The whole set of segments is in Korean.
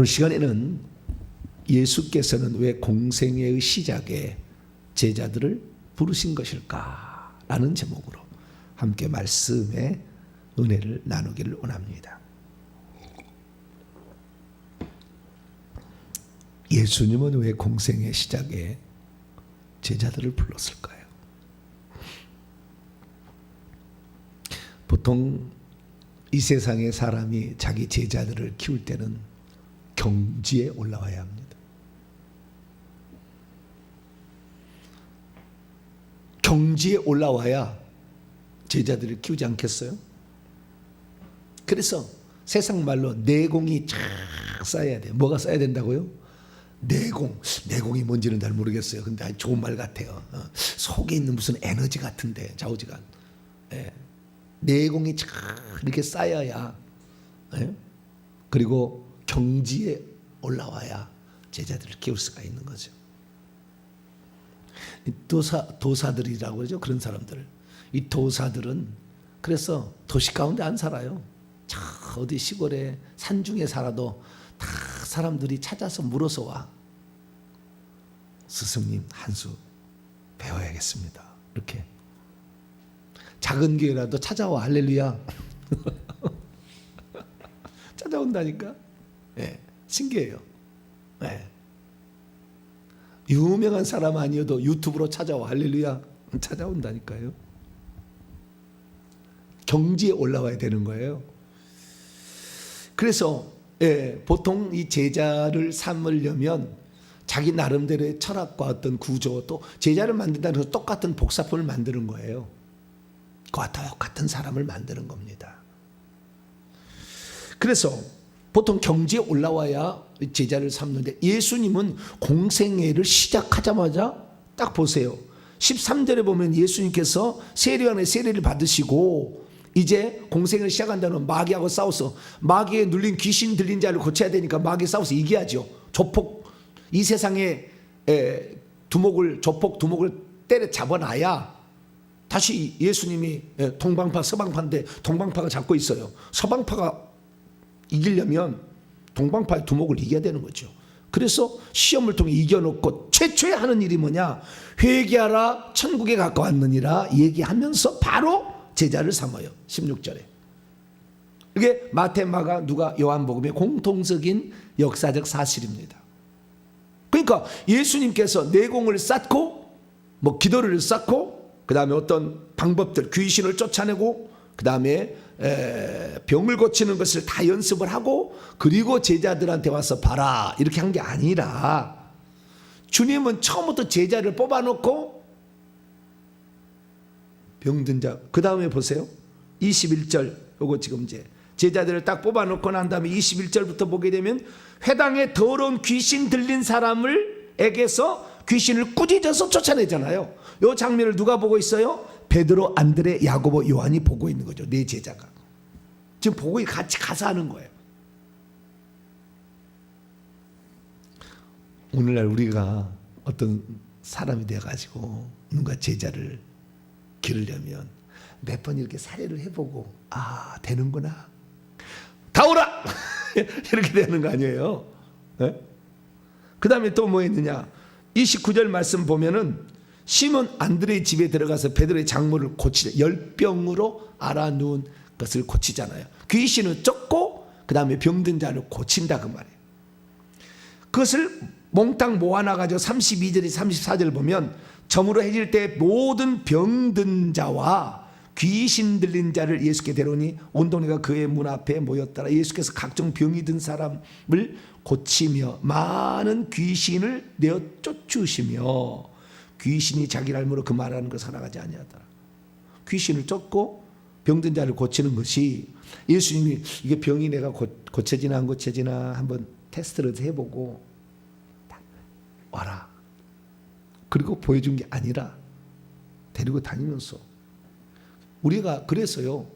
오늘 시간에는 예수께서는 왜 공생애의 시작에 제자들을 부르신 것일까? 라는 제목으로 함께 말씀의 은혜를 나누기를 원합니다. 예수님은 왜 공생의 시작에 제자들을 불렀을까요? 보통 이 세상의 사람이 자기 제자들을 키울 때는 경지에 올라와야 합니다. 경지에 올라와야 제자들을 키우지 않겠어요? 그래서 세상 말로 내공이 쫙 쌓여야 돼요. 뭐가 쌓여야 된다고요? 내공이 뭔지는 잘 모르겠어요. 근데 아주 좋은 말 같아요. 속에 있는 무슨 에너지 같은데, 좌우지간. 내공이 쫙 이렇게 쌓여야, 그리고 경지에 올라와야 제자들을 키울 수가 있는 거죠. 도사들이라고 그러죠. 그런 사람들. 이 도사들은 그래서 도시 가운데 안 살아요. 저 어디 시골에 산중에 살아도 다 사람들이 찾아서 물어서 와. 스승님 한 수 배워야겠습니다. 이렇게. 작은 교회라도 찾아와. 할렐루야. 찾아온다니까. 신기해요. 유명한 사람 아니어도 유튜브로 찾아와. 할렐루야. 찾아온다니까요. 경지에 올라와야 되는 거예요. 그래서 보통 이 제자를 삼으려면 자기 나름대로의 철학과 어떤 구조, 또 제자를 만든다는 것은 똑같은 복사품을 만드는 거예요. 그와 똑같은 사람을 만드는 겁니다. 그래서 보통 경지에 올라와야 제자를 삼는데, 예수님은 공생애를 시작하자마자 딱 보세요. 13절에 보면 예수님께서 세례요한의 세례를 받으시고 이제 공생을 시작한다는, 마귀하고 싸워서 마귀에 눌린 귀신 들린 자를 고쳐야 되니까 마귀 싸워서 이겨야죠. 조폭, 이 세상에 조폭 두목을 때려 잡아놔야 다시 예수님이, 동방파 서방파인데 동방파가 잡고 있어요. 서방파가 이기려면 동방파의 두목을 이겨야 되는 거죠. 그래서 시험을 통해 이겨놓고 최초에 하는 일이 뭐냐? 회개하라, 천국에 가까웠느니라 얘기하면서 바로 제자를 삼아요. 16절에. 이게 마태, 마가, 누가, 요한복음의 공통적인 역사적 사실입니다. 그러니까 예수님께서 내공을 쌓고, 기도를 쌓고, 그 다음에 어떤 방법들, 귀신을 쫓아내고, 그 다음에 병을 고치는 것을 다 연습을 하고, 그리고 제자들한테 와서 봐라 이렇게 한 게 아니라, 주님은 처음부터 제자를 뽑아놓고 병든 자, 그 다음에 보세요. 21절, 요거 지금 이제 제자들을 딱 뽑아놓고 난 다음에 21절부터 보게 되면, 회당에 더러운 귀신 들린 사람을 에게서 귀신을 꾸짖어서 쫓아내잖아요. 요 장면을 누가 보고 있어요? 베드로, 안드레, 야고보, 요한이 보고 있는 거죠. 네 제자가 지금 보고 같이 가서 하는 거예요. 오늘날 우리가 어떤 사람이 돼가지고 누가 제자를 기르려면 몇 번 이렇게 사례를 해보고, 되는구나, 다 오라 이렇게 되는 거 아니에요? 그 다음에 또 뭐 했느냐? 29절 말씀 보면은 시몬 안드레의 집에 들어가서 베드로의 장모를 고치자. 열병으로 알아누운 것을 고치잖아요. 귀신을 쫓고 그 다음에 병든 자를 고친다 그 말이에요. 그것을 몽땅 모아놔가지고 32절에 34절 보면, 저물어 해질 때 모든 병든 자와 귀신 들린 자를 예수께 데려오니 온 동네가 그의 문 앞에 모였더라. 예수께서 각종 병이 든 사람을 고치며 많은 귀신을 내어 쫓으시며, 귀신이 자기를 알므로 그 말하는 것을 허락하지 아니하더라. 귀신을 쫓고 병든 자를 고치는 것이, 예수님이 이게 병이 내가 고쳐지나 안 고쳐지나 한번 테스트를 해보고 와라, 그리고 보여준 게 아니라 데리고 다니면서, 우리가 그래서요,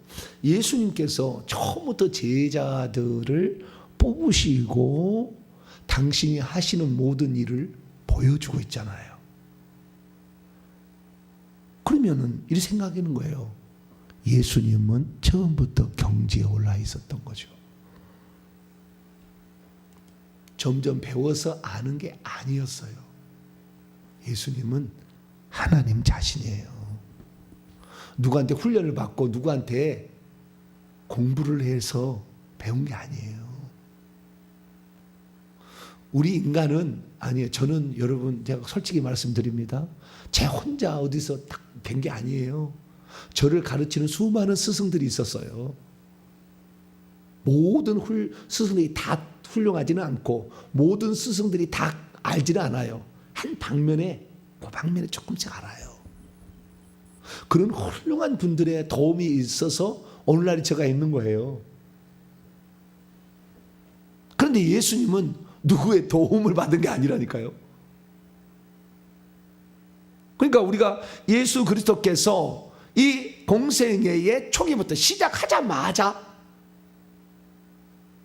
예수님께서 처음부터 제자들을 뽑으시고 당신이 하시는 모든 일을 보여주고 있잖아요. 그러면은 이렇게 생각하는 거예요. 예수님은 처음부터 경지에 올라 있었던 거죠. 점점 배워서 아는 게 아니었어요. 예수님은 하나님 자신이에요. 누구한테 훈련을 받고 누구한테 공부를 해서 배운 게 아니에요. 우리 인간은 아니에요. 저는 여러분 제가 솔직히 말씀드립니다. 제 혼자 어디서 딱 뵌 게 아니에요. 저를 가르치는 수많은 스승들이 있었어요. 모든 스승들이 다 훌륭하지는 않고 모든 스승들이 다 알지는 않아요. 한 방면에 그 방면에 조금씩 알아요. 그런 훌륭한 분들의 도움이 있어서 오늘날이 제가 있는 거예요. 그런데 예수님은 누구의 도움을 받은 게 아니라니까요. 그러니까 우리가 예수 그리스도께서 이 공생애의 초기부터 시작하자마자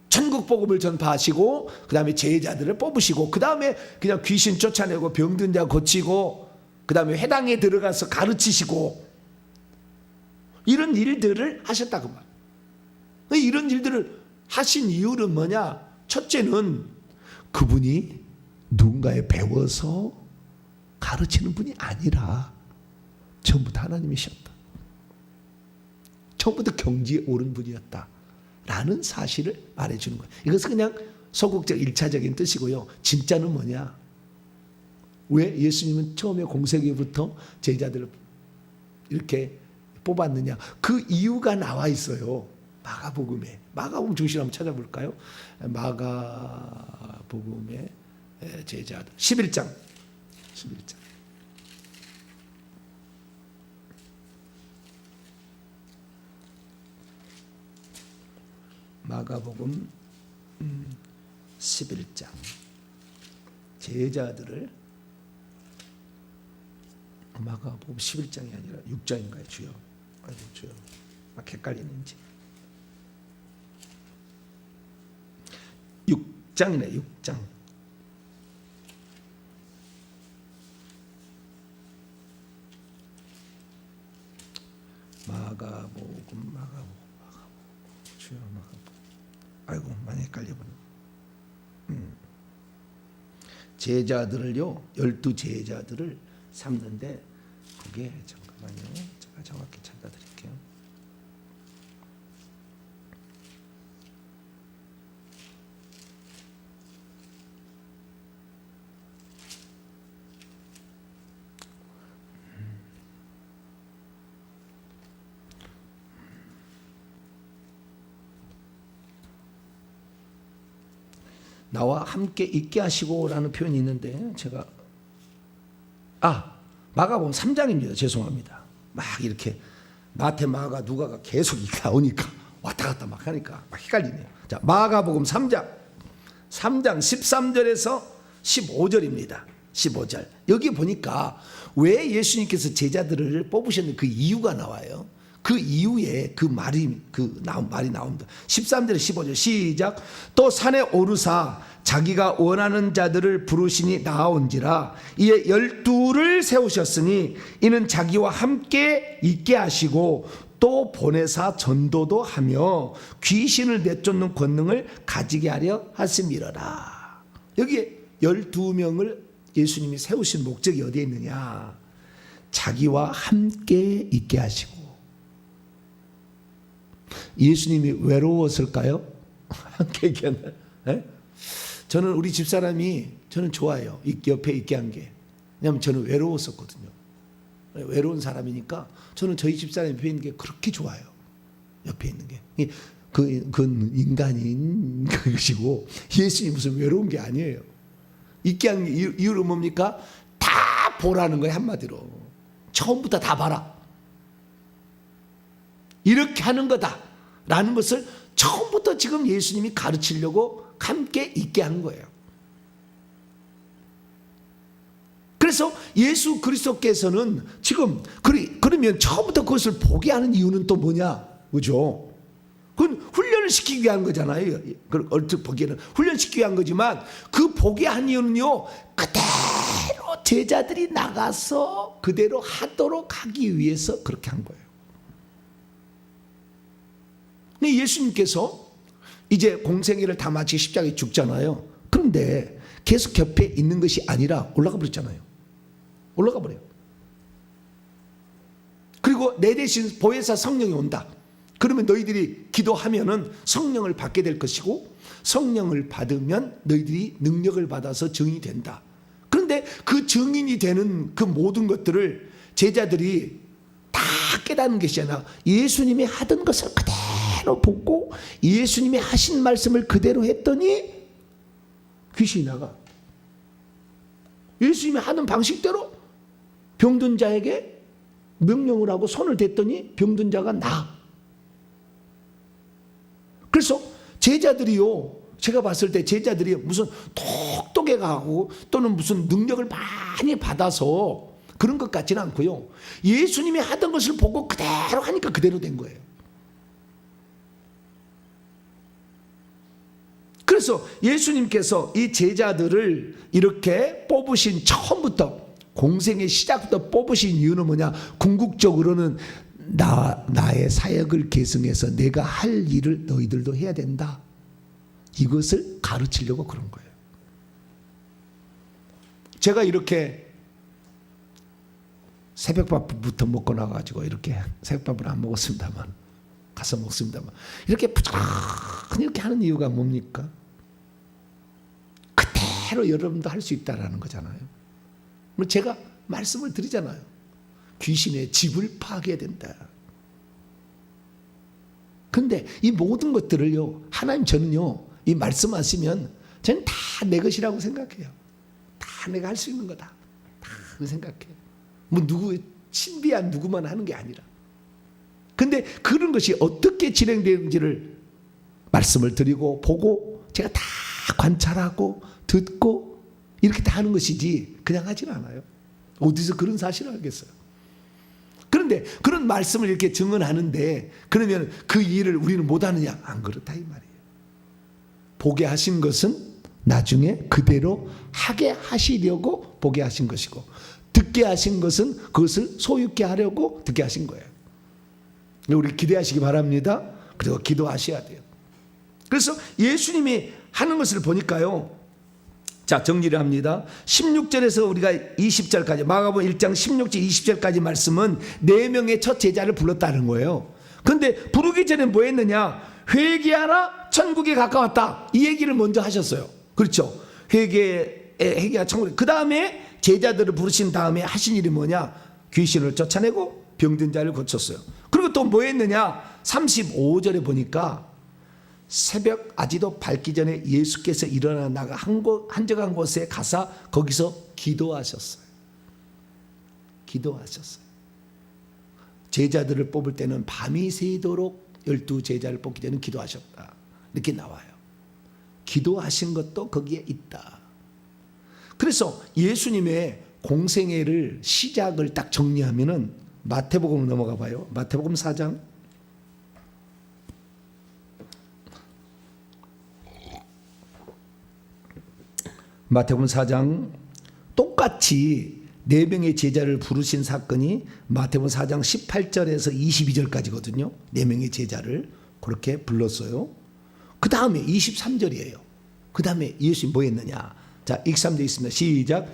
천국 복음을 전파하시고 그 다음에 제자들을 뽑으시고 그 다음에 그냥 귀신 쫓아내고 병든 자 고치고 그 다음에 회당에 들어가서 가르치시고 이런 일들을 하셨다 그 말. 이런 일들을 하신 이유는 뭐냐? 첫째는 그분이 누군가에 배워서 가르치는 분이 아니라 처음부터 하나님이셨다. 처음부터 경지에 오른 분이었다. 라는 사실을 말해주는 거예요. 이것은 그냥 소극적 1차적인 뜻이고요. 진짜는 뭐냐? 왜 예수님은 처음에 공생애부터 제자들을 이렇게 뽑았느냐? 그 이유가 나와 있어요. 마가복음에. 마가복음 중심 한번 찾아볼까요? 마가복음의 제자들 11장. 마가복음 11장 제자들을 마가복음 11장이 아니라 6장인가요? 주여. 아이고 주여. 막 헷갈리는지. 6장이네. 6장. 마가복음 주여. 마가복음. 아이고 많이 헷갈려버려. 제자들을요 12 제자들을 삼는데 그게 잠깐만요. 제가 정확히 찾아드릴게요. 나와 함께 있게 하시고라는 표현이 있는데 제가 마가복음 3장입니다. 죄송합니다. 막 이렇게 마태, 마가, 누가가 계속 나오니까 왔다 갔다 막 하니까 막 헷갈리네요. 자, 마가복음 3장 13절에서 15절입니다. 15절. 여기 보니까 왜 예수님께서 제자들을 뽑으셨는지 그 이유가 나와요. 그 이후에 그 말이 나옵니다. 13절에 15절 시작. 또 산에 오르사 자기가 원하는 자들을 부르시니 나아온지라. 이에 12를 세우셨으니 이는 자기와 함께 있게 하시고 또 보내사 전도도 하며 귀신을 내쫓는 권능을 가지게 하려 하심이러라. 여기 12명을 예수님이 세우신 목적이 어디에 있느냐? 자기와 함께 있게 하시고. 예수님이 외로웠을까요? 함께 있게 한다. 네? 저는 우리 집사람이 저는 좋아요. 옆에 있게 한 게. 왜냐하면 저는 외로웠었거든요. 외로운 사람이니까 저는 저희 집사람 옆에 있는 게 그렇게 좋아요. 옆에 있는 게. 그건 인간인 것이고 예수님 무슨 외로운 게 아니에요. 있게 한 이유는 뭡니까? 다 보라는 거예요. 한마디로. 처음부터 다 봐라. 이렇게 하는 거다라는 것을 처음부터 지금 예수님이 가르치려고 함께 있게 한 거예요. 그래서 예수 그리스도께서는 지금 그러면 처음부터 그것을 보게 하는 이유는 또 뭐냐? 그죠? 그건 훈련을 시키기 위한 거잖아요. 얼핏 보기에는 훈련시키기 위한 거지만 그 보게 한 이유는요. 그대로 제자들이 나가서 그대로 하도록 하기 위해서 그렇게 한 거예요. 근데 예수님께서 이제 공생애를 다 마치고 십자가에 죽잖아요. 그럼 그런데 계속 곁에 있는 것이 아니라 올라가 버렸잖아요. 올라가 버려요. 그리고 내 대신 보혜사 성령이 온다. 그러면 너희들이 기도하면은 성령을 받게 될 것이고, 성령을 받으면 너희들이 능력을 받아서 증인이 된다. 그런데 그 증인이 되는 그 모든 것들을 제자들이 다 깨닫는 것이 아니라 예수님이 하던 것을 그대로 보고 예수님이 하신 말씀을 그대로 했더니 귀신이 나가. 예수님이 하는 방식대로 병든 자에게 명령을 하고 손을 댔더니 병든 자가 나. 그래서 제자들이요, 제가 봤을 때 제자들이 무슨 똑똑해가고 또는 무슨 능력을 많이 받아서 그런 것 같지는 않고요, 예수님이 하던 것을 보고 그대로 하니까 그대로 된 거예요. 그래서 예수님께서 이 제자들을 이렇게 뽑으신, 처음부터 공생의 시작부터 뽑으신 이유는 뭐냐? 궁극적으로는 나의 사역을 계승해서 내가 할 일을 너희들도 해야 된다, 이것을 가르치려고 그런 거예요. 제가 이렇게 새벽밥부터 먹고 나가지고, 이렇게 새벽밥을 안 먹었습니다만 가서 먹습니다만, 이렇게 부지런히 이렇게 하는 이유가 뭡니까? 그대로 여러분도 할 수 있다라는 거잖아요. 제가 말씀을 드리잖아요. 귀신의 집을 파괴해야 된다. 그런데 이 모든 것들을요, 하나님, 저는요, 이 말씀하시면 저는 다 내 것이라고 생각해요. 다 내가 할 수 있는 거다, 다 생각해요. 뭐 누구 신비한 누구만 하는 게 아니라. 근데 그런 것이 어떻게 진행되는지를 말씀을 드리고 보고 제가 다 관찰하고 듣고 이렇게 다 하는 것이지 그냥 하지는 않아요. 어디서 그런 사실을 알겠어요. 그런데 그런 말씀을 이렇게 증언하는데, 그러면 그 일을 우리는 못하느냐? 안 그렇다 이 말이에요. 보게 하신 것은 나중에 그대로 하게 하시려고 보게 하신 것이고, 듣게 하신 것은 그것을 소유케 하려고 듣게 하신 거예요. 우리 기대하시기 바랍니다. 그리고 기도하셔야 돼요. 그래서 예수님이 하는 것을 보니까요, 자, 정리를 합니다. 16절에서 우리가 20절까지, 마가복음 1장 16절 20절까지 말씀은 4명의 첫 제자를 불렀다는 거예요. 그런데 부르기 전에 뭐 했느냐? 회개하라, 천국이 가까웠다, 이 얘기를 먼저 하셨어요. 그렇죠? 회개하라, 천국이. 그 다음에 제자들을 부르신 다음에 하신 일이 뭐냐? 귀신을 쫓아내고 병든 자를 고쳤어요. 그리고 또 뭐 했느냐? 35절에 보니까 새벽 아직도 밝기 전에 예수께서 일어나 나가 한적한 곳에 가사 거기서 기도하셨어요. 기도하셨어요. 제자들을 뽑을 때는 밤이 새도록 12제자를 뽑기 전에 기도하셨다, 이렇게 나와요. 기도하신 것도 거기에 있다. 그래서 예수님의 공생애를 시작을 딱 정리하면은 마태복음 넘어가 봐요. 마태복음 4장. 마태복음 4장, 똑같이 4명의 제자를 부르신 사건이 마태복음 4장 18절에서 22절까지거든요. 4명의 제자를 그렇게 불렀어요. 그 다음에 23절이에요. 그 다음에 예수님이 뭐 했느냐? 자, 23절 있습니다. 시작.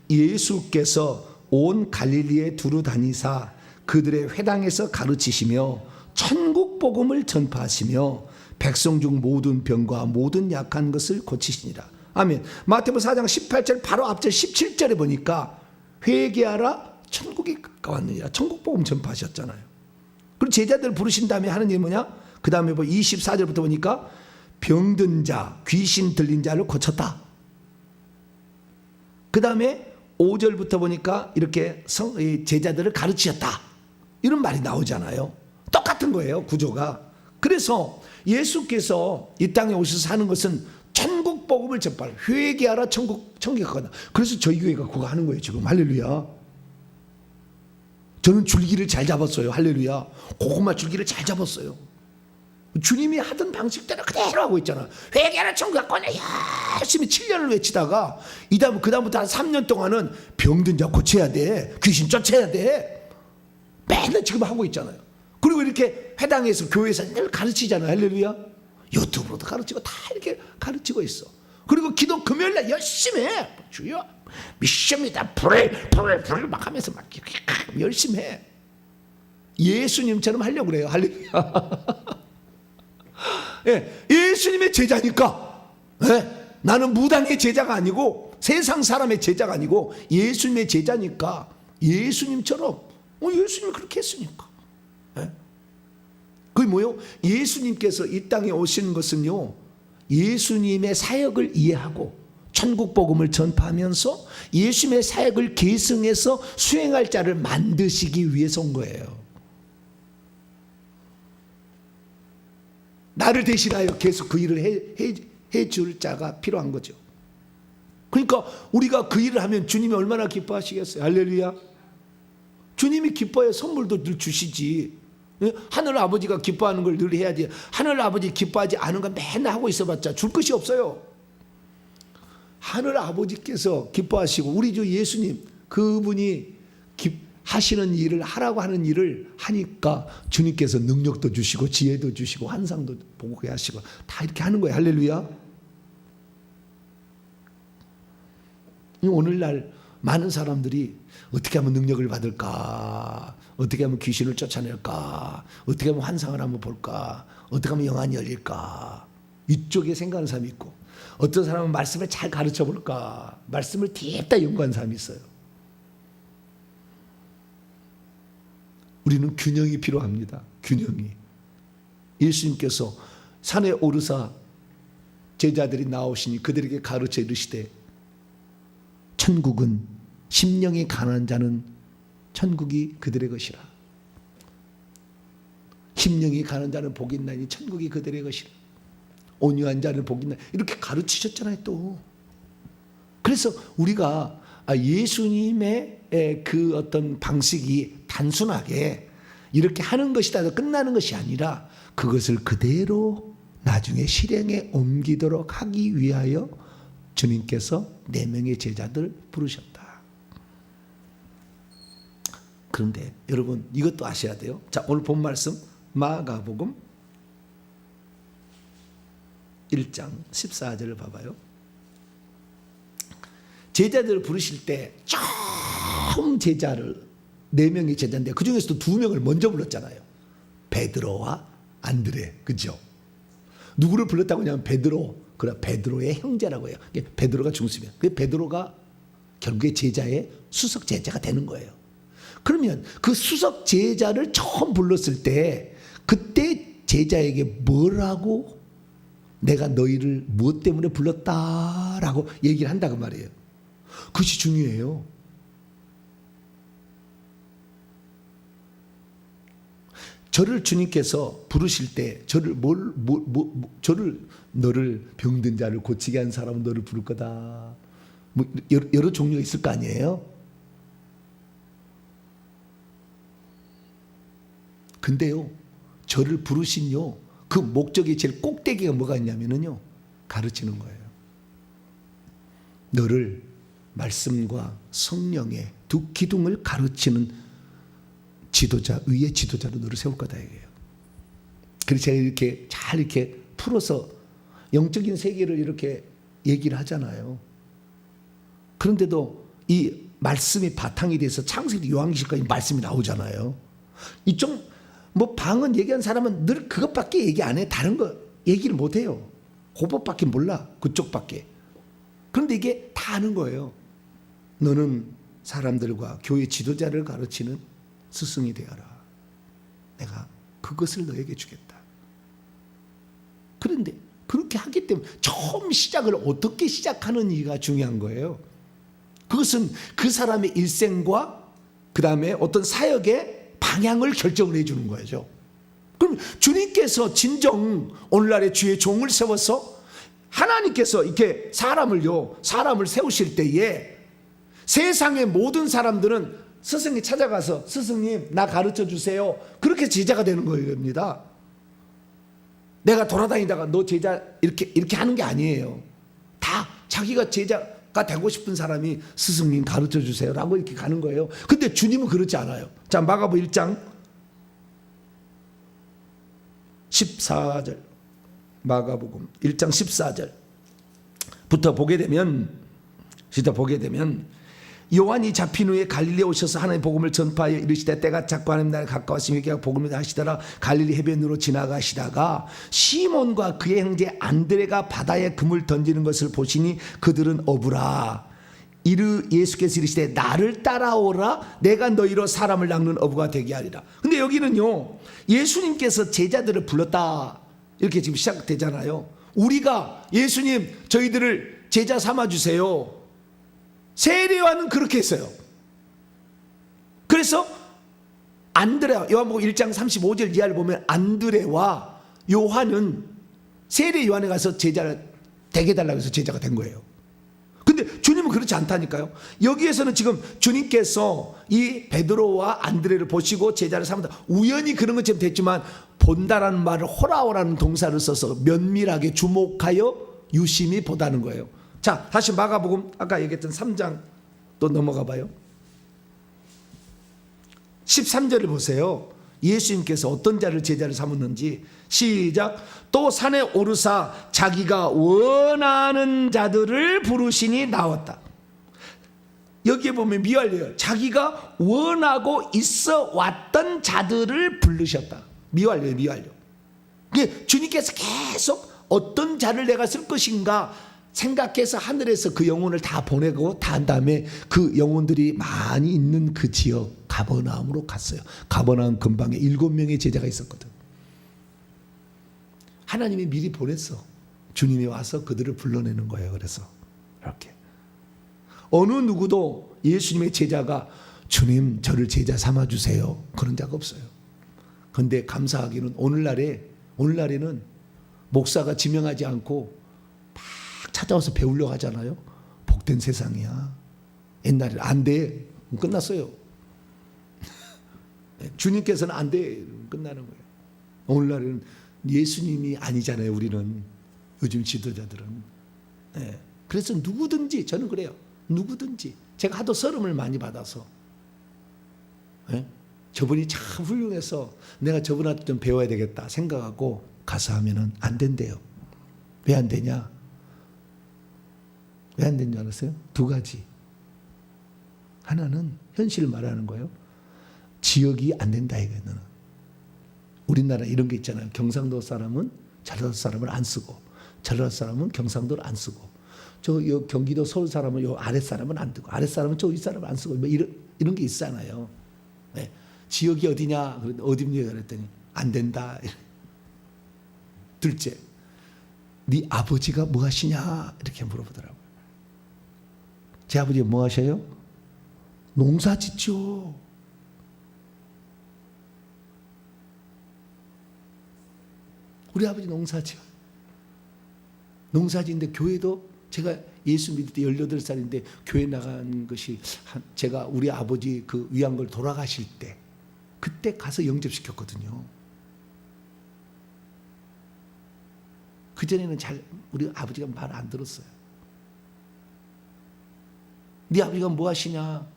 예수께서 온 갈릴리에 두루 다니사 그들의 회당에서 가르치시며 천국 복음을 전파하시며 백성 중 모든 병과 모든 약한 것을 고치시니라. 아멘. 마태복음 4장 18절 바로 앞절 17절에 보니까 회개하라, 천국이 가까웠느니라, 천국 복음 전파하셨잖아요. 그리고 제자들 부르신 다음에 하는 일이 뭐냐? 그 다음에 24절부터 보니까 병든 자, 귀신 들린 자를 고쳤다. 그 다음에 5절부터 보니까 이렇게 제자들을 가르치셨다, 이런 말이 나오잖아요. 똑같은 거예요, 구조가. 그래서 예수께서 이 땅에 오셔서 하는 것은 천국 복음을 전파하라, 회개하라, 천국이 가까웠다. 그래서 저희 교회가 그거 하는 거예요 지금. 할렐루야. 저는 줄기를 잘 잡았어요. 할렐루야. 고구마 줄기를 잘 잡았어요. 주님이 하던 방식대로 그대로 하고 있잖아. 회개하라, 천국 가까웠네, 열심히 7년을 외치다가 그다음부터 한 3년 동안은 병든 자 고쳐야 돼, 귀신 쫓아야 돼, 맨날 지금 하고 있잖아요. 그리고 이렇게 회당에서 교회에서 늘 가르치잖아요. 할렐루야. 유튜브로도 가르치고 다 이렇게 가르치고 있어. 그리고 기도 금요일날 열심히 해. 주여 미션이다. 불을 막 하면서 막 열심히 해. 예수님처럼 하려고 그래요. 할렐루야. 예, 예수님의 제자니까. 예, 나는 무당의 제자가 아니고 세상 사람의 제자가 아니고 예수님의 제자니까 예수님처럼 예수님이 그렇게 했으니까. 예? 그게 뭐요? 예수님께서 이 땅에 오시는 것은요, 예수님의 사역을 이해하고 천국 복음을 전파하면서 예수님의 사역을 계승해서 수행할 자를 만드시기 위해서 온 거예요. 나를 대신하여 계속 그 일을 해줄 자가 필요한 거죠. 그러니까 우리가 그 일을 하면 주님이 얼마나 기뻐하시겠어요. 할렐루야. 주님이 기뻐해 선물도 늘 주시지. 하늘 아버지가 기뻐하는 걸 늘 해야지. 하늘 아버지 기뻐하지 않은 건 맨날 하고 있어봤자 줄 것이 없어요. 하늘 아버지께서 기뻐하시고 우리 주 예수님 그분이 하시는 일을 하라고 하는 일을 하니까 주님께서 능력도 주시고 지혜도 주시고 환상도 보게 하시고 다 이렇게 하는 거예요. 할렐루야. 오늘날 많은 사람들이 어떻게 하면 능력을 받을까, 어떻게 하면 귀신을 쫓아낼까, 어떻게 하면 환상을 한번 볼까, 어떻게 하면 영안이 열릴까, 이쪽에 생각하는 사람이 있고, 어떤 사람은 말씀을 잘 가르쳐 볼까, 말씀을 뒤에다 연구한 사람이 있어요. 우리는 균형이 필요합니다. 균형이. 예수님께서 산에 오르사 제자들이 나오시니 그들에게 가르쳐 이르시되 천국은 심령이 가난한 자는 천국이 그들의 것이라. 심령이 가난한 자는 복이 있나니 천국이 그들의 것이라. 온유한 자는 복이 있나니 이렇게 가르치셨잖아요. 또 그래서 우리가 예수님의 그 어떤 방식이 단순하게 이렇게 하는 것이다 끝나는 것이 아니라 그것을 그대로 나중에 실행에 옮기도록 하기 위하여 주님께서 4명의 제자들 부르셨다. 그런데 여러분 이것도 아셔야 돼요. 자, 오늘 본 말씀 마가복음 1장 14절을 봐봐요. 제자들을 부르실 때 처음 제자를 4명의 제자인데 그 중에서도 2명을 먼저 불렀잖아요. 베드로와 안드레. 그죠? 누구를 불렀다고 하냐면 베드로. 그래, 베드로의 형제라고 해요. 베드로가 중수면 그 베드로가 결국에 제자의 수석 제자가 되는 거예요. 그러면 그 수석 제자를 처음 불렀을 때 그때 제자에게 뭐라고 내가 너희를 무엇 때문에 불렀다라고 얘기를 한다고 말이에요. 그것이 중요해요. 저를 주님께서 부르실 때 저를 너를 병든 자를 고치게 한 사람은 너를 부를 거다. 뭐 여러 종류가 있을 거 아니에요. 근데요, 저를 부르신요 그 목적의 제일 꼭대기가 뭐가 있냐면요 가르치는 거예요. 너를 말씀과 성령의 두 기둥을 가르치는 지도자, 의의 지도자로 너를 세울 거다 이게요. 그래서 제가 이렇게 잘 이렇게 풀어서 영적인 세계를 이렇게 얘기를 하잖아요. 그런데도 이 말씀이 바탕이 돼서 창세기 요한계시까지 말씀이 나오잖아요. 이쪽 뭐 방언 얘기한 사람은 늘 그것밖에 얘기 안 해. 다른 거 얘기를 못 해요. 그것밖에 몰라. 그쪽밖에. 그런데 이게 다 아는 거예요. 너는 사람들과 교회 지도자를 가르치는 스승이 되어라. 내가 그것을 너에게 주겠다. 그런데 그렇게 하기 때문에 처음 시작을 어떻게 시작하는지가 중요한 거예요. 그것은 그 사람의 일생과 그 다음에 어떤 사역의 방향을 결정을 해주는 거죠. 그럼 주님께서 진정 오늘날의 주의 종을 세워서 하나님께서 이렇게 사람을 세우실 때에 세상의 모든 사람들은 스승이 찾아가서 스승님 나 가르쳐 주세요. 그렇게 제자가 되는 겁니다. 내가 돌아다니다가 너 제자 이렇게 하는 게 아니에요. 다 자기가 제자가 되고 싶은 사람이 스승님 가르쳐 주세요라고 이렇게 가는 거예요. 근데 주님은 그렇지 않아요. 자, 마가복음 1장 14절. 마가복음 1장 14절. 보게 되면 요한이 잡힌 후에 갈릴리에 오셔서 하나님의 복음을 전파하여 이르시되 때가 찼고 하나님 나라에 가까웠으니 회개하고 복음을 하시더라. 갈릴리 해변으로 지나가시다가 시몬과 그의 형제 안드레가 바다에 금을 던지는 것을 보시니 그들은 어부라. 예수께서 이르시되 나를 따라오라. 내가 너희로 사람을 낚는 어부가 되게 하리라. 근데 여기는요, 예수님께서 제자들을 불렀다 이렇게 지금 시작되잖아요. 우리가 예수님 저희들을 제자 삼아주세요. 세례 요한은 그렇게 했어요. 그래서 안드레와, 요한복음 1장 35절 이하를 보면 안드레와 요한은 세례 요한에 가서 제자를 되게 달라고 해서 제자가 된 거예요. 근데 주님은 그렇지 않다니까요. 여기에서는 지금 주님께서 이 베드로와 안드레를 보시고 제자를 삼다, 우연히 그런 것처럼 됐지만 본다라는 말을 호라오라는 동사를 써서 면밀하게 주목하여 유심히 보다는 거예요. 자, 다시 마가복음 아까 얘기했던 3장 또 넘어가 봐요. 13절을 보세요. 예수님께서 어떤 자를 제자를 삼았는지. 시작. 또 산에 오르사 자기가 원하는 자들을 부르시니 나왔다. 여기에 보면 미완료예요. 자기가 원하고 있어 왔던 자들을 부르셨다. 미완료예요. 미완료. 주님께서 계속 어떤 자를 내가 쓸 것인가 생각해서 하늘에서 그 영혼을 다 보내고 다 한 다음에 그 영혼들이 많이 있는 그 지역 가버나움으로 갔어요. 가버나움 근방에 7명의 제자가 있었거든. 하나님이 미리 보냈어. 주님이 와서 그들을 불러내는 거예요. 그래서 이렇게 어느 누구도 예수님의 제자가 주님 저를 제자 삼아주세요 그런 자가 없어요. 그런데 감사하기는 오늘날에는 목사가 지명하지 않고 찾아와서 배우려고 하잖아요. 복된 세상이야. 옛날에 안 돼. 끝났어요. 주님께서는 안 돼. 끝나는 거예요. 오늘날은 예수님이 아니잖아요. 우리는 요즘 지도자들은. 네. 그래서 누구든지 저는 그래요. 누구든지 제가 하도 서름을 많이 받아서 네? 저분이 참 훌륭해서 내가 저분한테 좀 배워야 되겠다 생각하고 가서 하면은 안 된대요. 왜 안 되냐? 왜 안 된 줄 알았어요? 2가지. 하나는 현실을 말하는 거예요. 지역이 안 된다 이거는. 우리나라 이런 게 있잖아요. 경상도 사람은 전라도 사람을 안 쓰고, 전라도 사람은 경상도를 안 쓰고, 요 경기도 서울 사람은 요 아랫 사람은 안 쓰고, 아랫 사람은 저 위 사람을 안 쓰고, 뭐 이런 게 있잖아요. 네. 지역이 어디냐? 어디냐? 그랬더니 안 된다. 둘째, 네 아버지가 뭐 하시냐? 이렇게 물어보더라고요. 제 아버지가 뭐 하셔요? 농사 짓죠. 우리 아버지 농사지요. 농사지인데 교회도 제가 예수 믿을 때 18살인데 교회 나간 것이 제가 우리 아버지 그 위안걸 돌아가실 때 그때 가서 영접시켰거든요. 그전에는 우리 아버지가 말 안 들었어요. 네 아버지가 뭐 하시냐?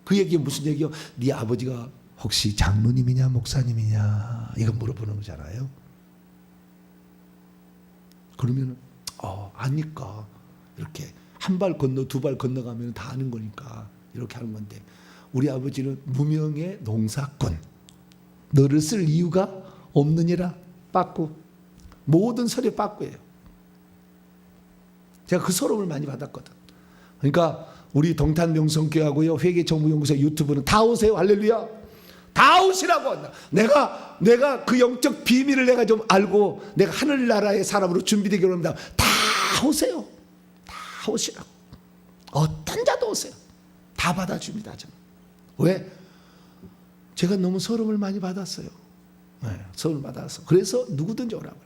그 얘기가 무슨 얘기요? 네 아버지가 혹시 장로님이냐 목사님이냐 이거 물어보는 거잖아요. 그러면 아니까 이렇게 한 발 건너 2발 건너가면 다 아는 거니까 이렇게 하는 건데 우리 아버지는 무명의 농사꾼, 너를 쓸 이유가 없느니라 빠꾸, 모든 설에 빠꾸예요. 제가 그 서름을 많이 받았거든. 그러니까 우리 동탄명성교회하고요 회계정보연구소 유튜브는 다 오세요. 할렐루야. 다 오시라고. 내가 그 영적 비밀을 내가 좀 알고 내가 하늘나라의 사람으로 준비되기로 합니다. 다 오세요. 다 오시라고. 어떤 자도 오세요. 다 받아줍니다. 저는. 왜? 제가 너무 서름을 많이 받았어요. 네, 서름을 받아서. 그래서 누구든지 오라고요.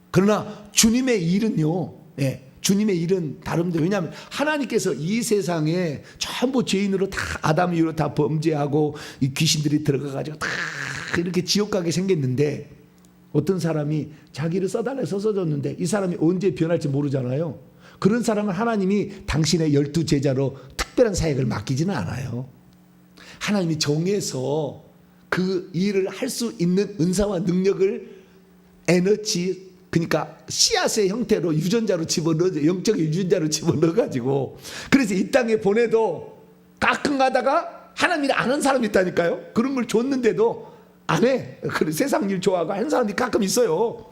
그러나 주님의 일은요. 네, 주님의 일은 다릅니다. 왜냐하면 하나님께서 이 세상에 전부 죄인으로 다 아담 이후로 다 범죄하고 이 귀신들이 들어가가지고 다 이렇게 지옥 가게 생겼는데 어떤 사람이 자기를 써달라 써줬는데 이 사람이 언제 변할지 모르잖아요. 그런 사람은 하나님이 당신의 12제자로 특별한 사역을 맡기지는 않아요. 하나님이 정해서 그 일을 할 수 있는 은사와 능력을 에너지 그러니까 씨앗의 형태로 유전자로 집어넣어, 영적인 유전자로 집어넣어가지고, 그래서 이 땅에 보내도 가끔 가다가 하나님이 안 한 사람이 있다니까요. 그런 걸 줬는데도 안 해. 그래, 세상 일 좋아하고 하는 사람이 가끔 있어요.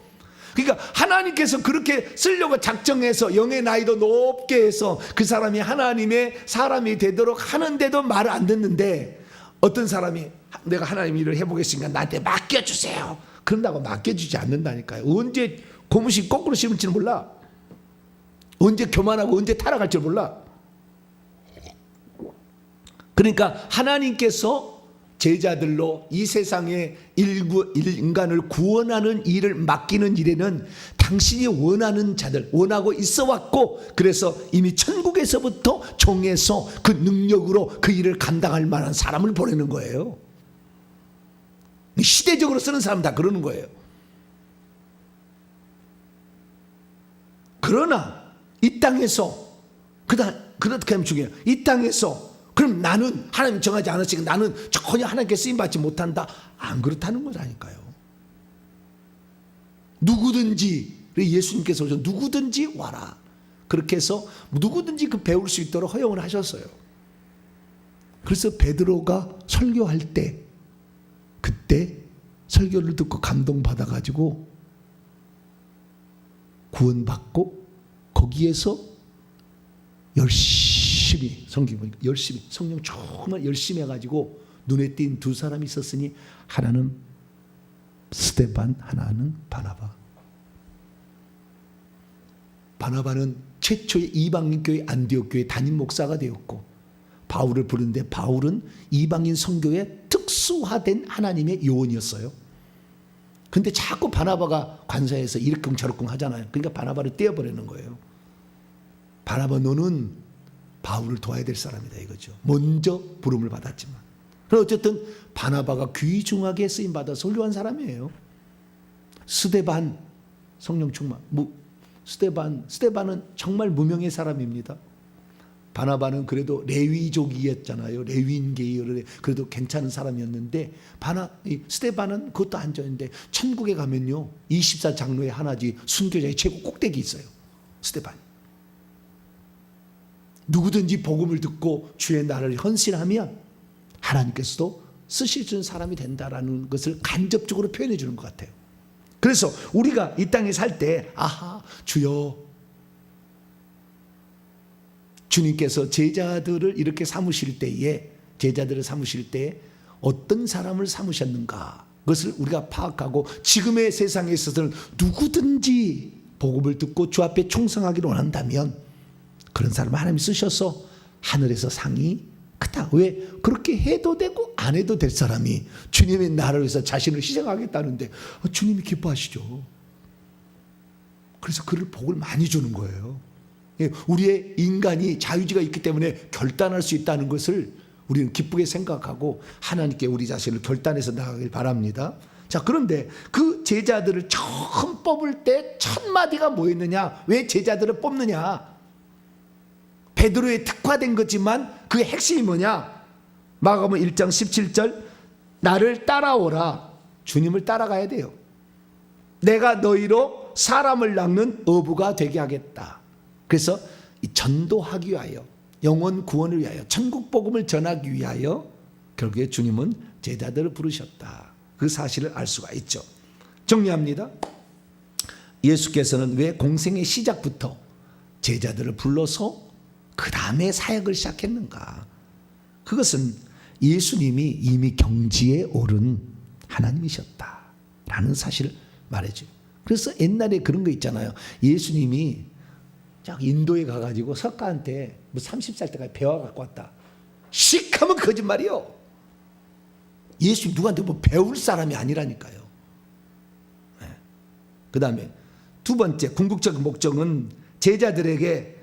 그러니까 하나님께서 그렇게 쓰려고 작정해서 영의 나이도 높게 해서 그 사람이 하나님의 사람이 되도록 하는데도 말을 안 듣는데, 어떤 사람이 내가 하나님 일을 해보겠으니까 나한테 맡겨주세요, 그런다고 맡겨주지 않는다니까요. 언제 고무신 거꾸로 심을지는 몰라. 언제 교만하고 언제 타락할지 몰라. 그러니까 하나님께서 제자들로 이 세상의 인간을 구원하는 일을 맡기는 일에는 당신이 원하는 자들, 원하고 있어 왔고, 그래서 이미 천국에서부터 정해서 그 능력으로 그 일을 감당할 만한 사람을 보내는 거예요. 시대적으로 쓰는 사람 다 그러는 거예요. 그러나 이 땅에서 그렇게 하면 중요해요. 이 땅에서 그럼 나는 하나님 정하지 않았으니까 나는 전혀 하나님께 쓰임받지 못한다, 안 그렇다는 거라니까요. 누구든지, 예수님께서 누구든지 와라, 그렇게 해서 누구든지 그 배울 수 있도록 허용을 하셨어요. 그래서 베드로가 설교할 때, 그때 설교를 듣고 감동받아가지고 구원받고, 거기에서 열심히 성경 보니까 열심히 성령 정말 열심히 해가지고 눈에 띈 두 사람이 있었으니, 하나는 스데반, 하나는 바나바. 바나바는 최초의 이방인 교회 안디옥 교회 담임 목사가 되었고, 바울을 부르는데 바울은 이방인 선교에 특수화된 하나님의 요원이었어요. 근데 자꾸 바나바가 관사에서 이렇쿵 저렇쿵 하잖아요. 그러니까 바나바를 떼어버리는 거예요. 바나바, 너는 바울을 도와야 될 사람이다 이거죠. 먼저 부름을 받았지만. 그럼 어쨌든 바나바가 귀중하게 쓰임받아 설교한 사람이에요. 스데반, 성령 충만. 스데반은 정말 무명의 사람입니다. 바나바는 그래도 레위족이었잖아요. 레위인 계열의 그래도 괜찮은 사람이었는데, 스데반은 그것도 안전인데, 천국에 가면요 24장로의 하나지, 순교자의 최고 꼭대기 있어요. 스데반. 누구든지 복음을 듣고 주의 나라를 헌신하면 하나님께서도 쓰시는 사람이 된다라는 것을 간접적으로 표현해 주는 것 같아요. 그래서 우리가 이 땅에 살 때, 아하, 주여, 주님께서 제자들을 이렇게 삼으실 때에, 제자들을 삼으실 때에 어떤 사람을 삼으셨는가, 그것을 우리가 파악하고, 지금의 세상에 있어서는 누구든지 복음을 듣고 주 앞에 충성하기를 원한다면 그런 사람을 하나님이 쓰셔서 하늘에서 상이 크다. 왜? 그렇게 해도 되고 안 해도 될 사람이 주님의 나라를 위해서 자신을 희생하겠다는데 주님이 기뻐하시죠. 그래서 그를 복을 많이 주는 거예요. 우리의 인간이 자유지가 있기 때문에 결단할 수 있다는 것을 우리는 기쁘게 생각하고 하나님께 우리 자신을 결단해서 나가길 바랍니다. 자, 그런데 그 제자들을 처음 뽑을 때 첫 마디가 뭐였느냐? 왜 제자들을 뽑느냐? 베드로에 특화된 거지만 그 핵심이 뭐냐? 마가복음 1장 17절, 나를 따라오라. 주님을 따라가야 돼요. 내가 너희로 사람을 낚는 어부가 되게 하겠다. 그래서 전도하기 위하여, 영혼 구원을 위하여, 천국 복음을 전하기 위하여 결국에 주님은 제자들을 부르셨다. 그 사실을 알 수가 있죠. 정리합니다. 예수께서는 왜 공생의 시작부터 제자들을 불러서 그 다음에 사역을 시작했는가? 그것은 예수님이 이미 경지에 오른 하나님이셨다라는 사실을 말해줘요. 그래서 옛날에 그런 거 있잖아요. 예수님이 쫙 인도에 가가지고 석가한테 뭐 30살 때까지 배워갖고 왔다. 씩하면 거짓말이요. 예수님 누구한테 뭐 배울 사람이 아니라니까요. 네. 그 다음에 두 번째 궁극적 목적은 제자들에게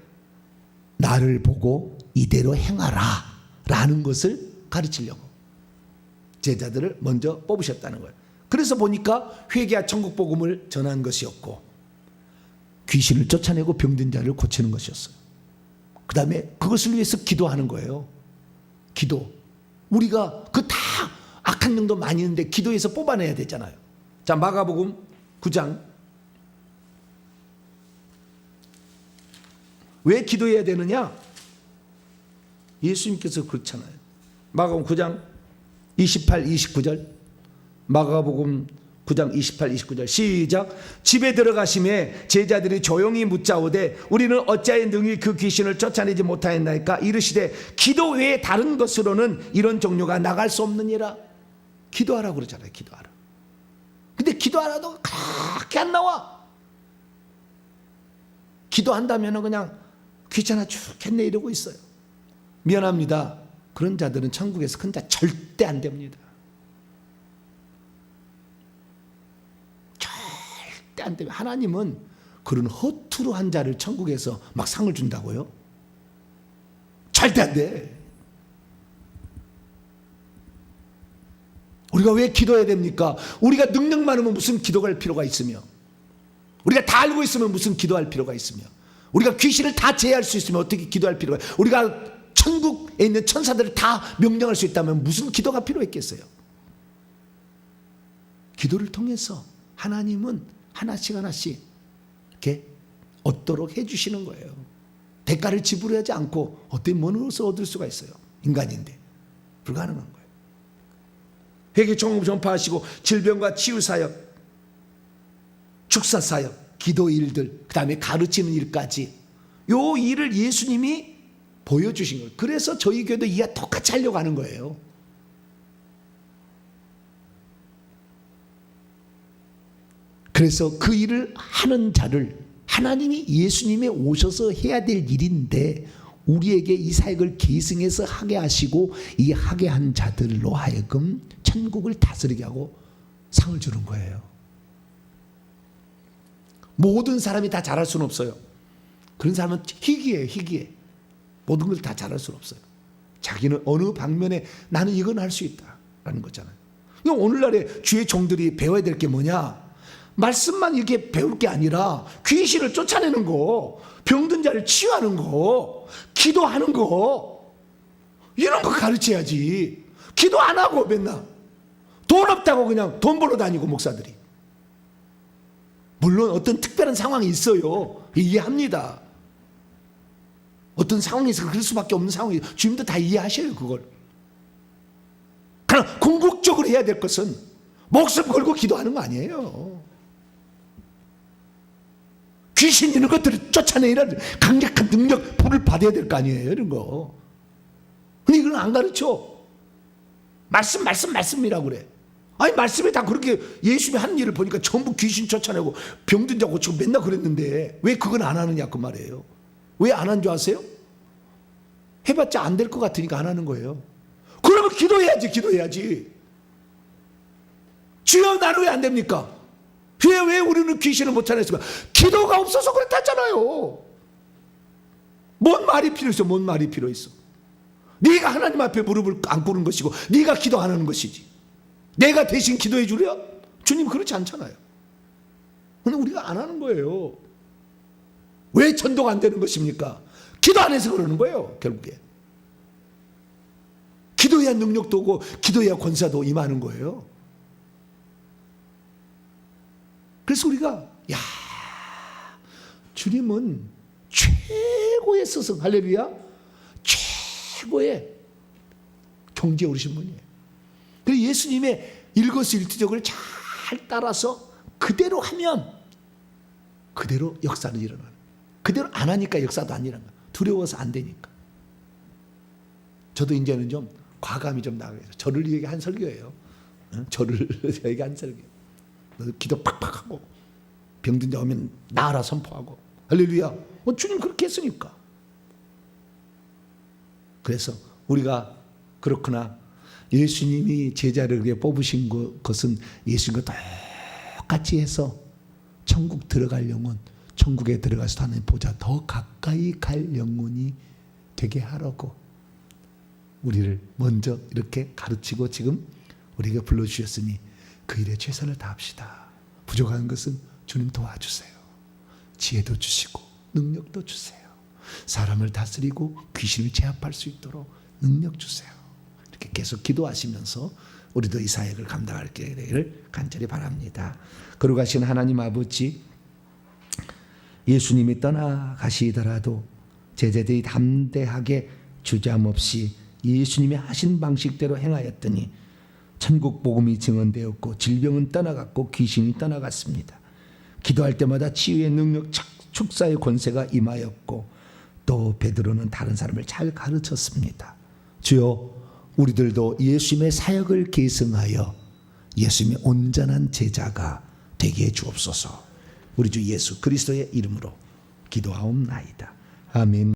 나를 보고 이대로 행하라 라는 것을 가르치려고 제자들을 먼저 뽑으셨다는 거예요. 그래서 보니까 회개와 천국 복음을 전한 것이었고, 귀신을 쫓아내고 병든 자를 고치는 것이었어요. 그 다음에 그것을 위해서 기도하는 거예요. 기도. 우리가 그 다 악한 영도 많이 있는데 기도해서 뽑아내야 되잖아요. 자, 마가복음 9장 왜 기도해야 되느냐? 예수님께서 그렇잖아요. 마가복음 9장 28, 29절. 마가복음 9장 28, 29절 시작. 집에 들어가심에 제자들이 조용히 묻자오되 우리는 어찌하여 능히 그 귀신을 쫓아내지 못하였나이까? 이르시되 기도 외에 다른 것으로는 이런 종류가 나갈 수 없느니라. 기도하라고 그러잖아요. 기도하라. 근데 기도하라도 그렇게 안 나와. 기도한다면 그냥 귀찮아 죽겠네 이러고 있어요. 미안합니다. 그런 자들은 천국에서 큰 자 절대 안 됩니다. 절대 안 됩니다. 하나님은 그런 허투루 한 자를 천국에서 막 상을 준다고요? 절대 안 돼. 우리가 왜 기도해야 됩니까? 우리가 능력 많으면 무슨 기도할 필요가 있으며, 우리가 다 알고 있으면 무슨 기도할 필요가 있으며, 우리가 귀신을 다 제어할 수 있으면 어떻게 기도할 필요가, 우리가 천국에 있는 천사들을 다 명령할 수 있다면 무슨 기도가 필요했겠어요? 기도를 통해서 하나님은 하나씩 하나씩 이렇게 얻도록 해주시는 거예요. 대가를 지불하지 않고 어떻게 뭔 것을 얻을 수가 있어요? 인간인데 불가능한 거예요. 회개 종업 전파하시고 질병과 치유 사역, 축사 사역, 기도 일들, 그 다음에 가르치는 일까지 요 일을 예수님이 보여주신 거예요. 그래서 저희 교회도 이와 똑같이 하려고 하는 거예요. 그래서 그 일을 하는 자를 하나님이 예수님이 오셔서 해야 될 일인데 우리에게 이 사역을 계승해서 하게 하시고 이 하게 한 자들로 하여금 천국을 다스리게 하고 상을 주는 거예요. 모든 사람이 다 잘할 수는 없어요. 그런 사람은 희귀해요. 희귀해. 모든 걸 다 잘할 수는 없어요. 자기는 어느 방면에 나는 이건 할 수 있다라는 거잖아요. 오늘날에 주의 종들이 배워야 될 게 뭐냐? 말씀만 이렇게 배울 게 아니라 귀신을 쫓아내는 거, 병든 자를 치유하는 거, 기도하는 거, 이런 거 가르쳐야지. 기도 안 하고 맨날 돈 없다고 그냥 돈 벌어 다니고 목사들이. 물론 어떤 특별한 상황이 있어요. 이해합니다. 어떤 상황에서 그럴 수밖에 없는 상황이 주님도 다 이해하셔요. 그걸. 그러나 궁극적으로 해야 될 것은 목숨 걸고 기도하는 거 아니에요. 귀신 이런 것들을 쫓아내는 강력한 능력, 불을 받아야 될 거 아니에요. 이런 거. 근데 이걸 안 가르쳐. 말씀이라고 그래. 아니 말씀에 다 그렇게 예수님이 하는 일을 보니까 전부 귀신 쫓아내고 병든 자 고치고 맨날 그랬는데 왜 그건 안 하느냐 그 말이에요. 왜 안 한 줄 아세요? 해봤자 안 될 것 같으니까 안 하는 거예요. 그러면 기도해야지. 주여 나는 왜 안 됩니까? 왜 우리는 귀신을 못 찾았습니까? 기도가 없어서 그렇다잖아요. 뭔 말이 필요 있어? 뭔 말이 필요 있어? 네가 하나님 앞에 무릎을 안 꿇는 것이고 네가 기도 안 하는 것이지. 내가 대신 기도해 주려? 주님 그렇지 않잖아요. 근데 우리가 안 하는 거예요. 왜 전도가 안 되는 것입니까? 기도 안 해서 그러는 거예요. 결국에. 기도해야 능력도 오고 기도해야 권사도 임하는 거예요. 그래서 우리가 주님은 최고의 스승, 할렐루야, 최고의 경지에 오르신 분이에요. 그래서 예수님의 일거수일투족을 잘 따라서 그대로 하면 그대로 역사는 일어나는, 그대로 안 하니까 역사도 안 일어나는, 두려워서 안 되니까. 저도 이제는 좀 과감히 좀 나가요. 저를 위해 한 설교예요. 저를 위해 한 설교. 기도 팍팍 하고 병든 자 오면 나아라 선포하고 할렐루야. 주님 그렇게 했으니까. 그래서 우리가 그렇구나. 예수님이 제자를 뽑으신 것은 예수님과 똑같이 해서 천국 들어갈 영혼, 천국에 들어가서 하나님 보좌 더 가까이 갈 영혼이 되게 하라고 우리를 먼저 이렇게 가르치고 지금 우리에게 불러주셨으니 그 일에 최선을 다합시다. 부족한 것은 주님 도와주세요. 지혜도 주시고 능력도 주세요. 사람을 다스리고 귀신을 제압할 수 있도록 능력 주세요. 이렇게 계속 기도하시면서 우리도 이 사역을 감당할 기회를 간절히 바랍니다. 거룩하신 하나님 아버지, 예수님이 떠나가시더라도 제자들이 담대하게 주저함없이 예수님이 하신 방식대로 행하였더니 천국 복음이 증언되었고 질병은 떠나갔고 귀신이 떠나갔습니다. 기도할 때마다 치유의 능력, 축사의 권세가 임하였고 또 베드로는 다른 사람을 잘 가르쳤습니다. 주여, 우리들도 예수님의 사역을 계승하여 예수님의 온전한 제자가 되게 해 주옵소서. 우리 주 예수 그리스도의 이름으로 기도하옵나이다. 아멘.